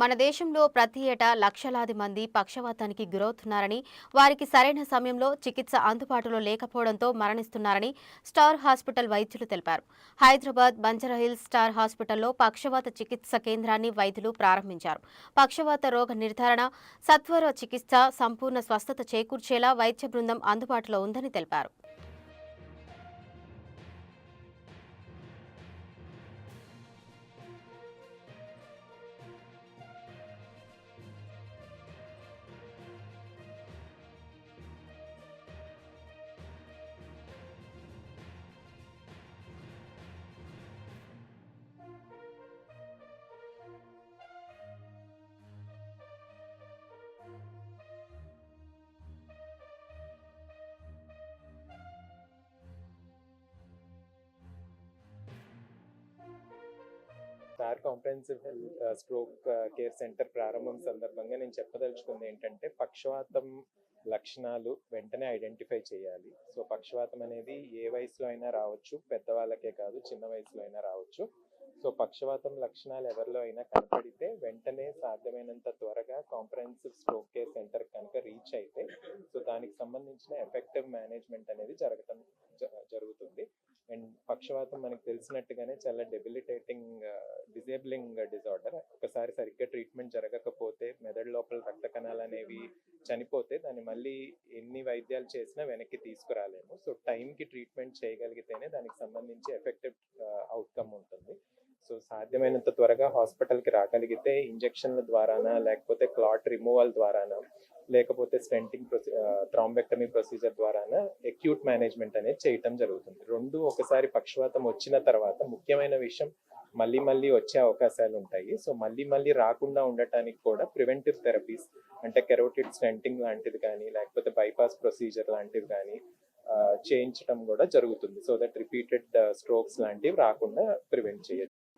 మన దేశంలో ప్రతి ఏటా లక్షలాది మంది పక్షవాతానికి గురవుతున్నారని, వారికి సరైన సమయంలో చికిత్స అందుబాటులో లేకపోవడంతో మరణిస్తున్నారని స్టార్ హాస్పిటల్ వైద్యులు తెలిపారు. హైదరాబాద్ బంజారాహిల్స్ స్టార్ హాస్పిటల్లో పక్షవాత చికిత్స కేంద్రాన్ని వైద్యులు ప్రారంభించారు. పక్షవాత రోగ నిర్ధారణ, సత్వర చికిత్స, సంపూర్ణ స్వస్థత చేకూర్చేలా వైద్య బృందం అందుబాటులో ఉందని తెలిపారు. Star comprehensive stroke care centre ప్రారంభం సందర్భంగా నేను చెప్పదలుచుకుంది ఏంటంటే పక్షవాతం లక్షణాలు వెంటనే ఐడెంటిఫై చేయాలి. సో పక్షవాతం అనేది ఏ వయసులో అయినా రావచ్చు, పెద్దవాళ్ళకే కాదు చిన్న వయసులో అయినా రావచ్చు. సో పక్షవాతం లక్షణాలు ఎవరిలో అయినా కనపడితే వెంటనే సాధ్యమైనంత త్వరగా కాంప్రహెన్సివ్ స్ట్రోక్ కేర్ సెంటర్ కనుక రీచ్ అయితే సో దానికి సంబంధించిన ఎఫెక్టివ్ మేనేజ్మెంట్ అనేది జరుగుతుంది. అండ్ పక్షవాతం మనకు తెలిసినట్టుగానే చాలా డెబిలిటేటింగ్ డిజేబులింగ్ డిజార్డర్. ఒకసారి సరిగ్గా ట్రీట్మెంట్ జరగకపోతే మెదడు లోపల రక్త కణాలు అనేవి చనిపోతే దాన్ని మళ్ళీ ఎన్ని వైద్యాలు చేసినా వెనక్కి తీసుకురాలేము. సో టైంకి ట్రీట్మెంట్ చేయగలిగితేనే దానికి సంబంధించి ఎఫెక్టివ్ అవుట్కమ్ ఉంటుంది. సో సాధ్యమైనంత త్వరగా హాస్పిటల్కి రాగలిగితే ఇంజెక్షన్ల ద్వారానా, లేకపోతే క్లాట్ రిమూవల్ ద్వారానా, లేకపోతే స్టెంటింగ్ థ్రాంబెక్టమీ ప్రొసీజర్ ద్వారానా అక్యూట్ మేనేజ్మెంట్ అనేది చేయటం జరుగుతుంది. రెండు ఒకసారి పక్షవాతం వచ్చిన తర్వాత ముఖ్యమైన విషయం మళ్ళీ మళ్ళీ వచ్చే అవకాశాలు ఉంటాయి. సో మళ్ళీ మళ్ళీ రాకుండా ఉండటానికి కూడా ప్రివెంటివ్ థెరపీస్ అంటే కెరోటిడ్ స్టెంటింగ్ లాంటిది కానీ, లేకపోతే బైపాస్ ప్రొసీజర్ లాంటివి కానీ చేయించడం కూడా జరుగుతుంది. సో దట్ రిపీటెడ్ స్ట్రోక్స్ లాంటివి రాకుండా ప్రివెంట్ చేయొచ్చు.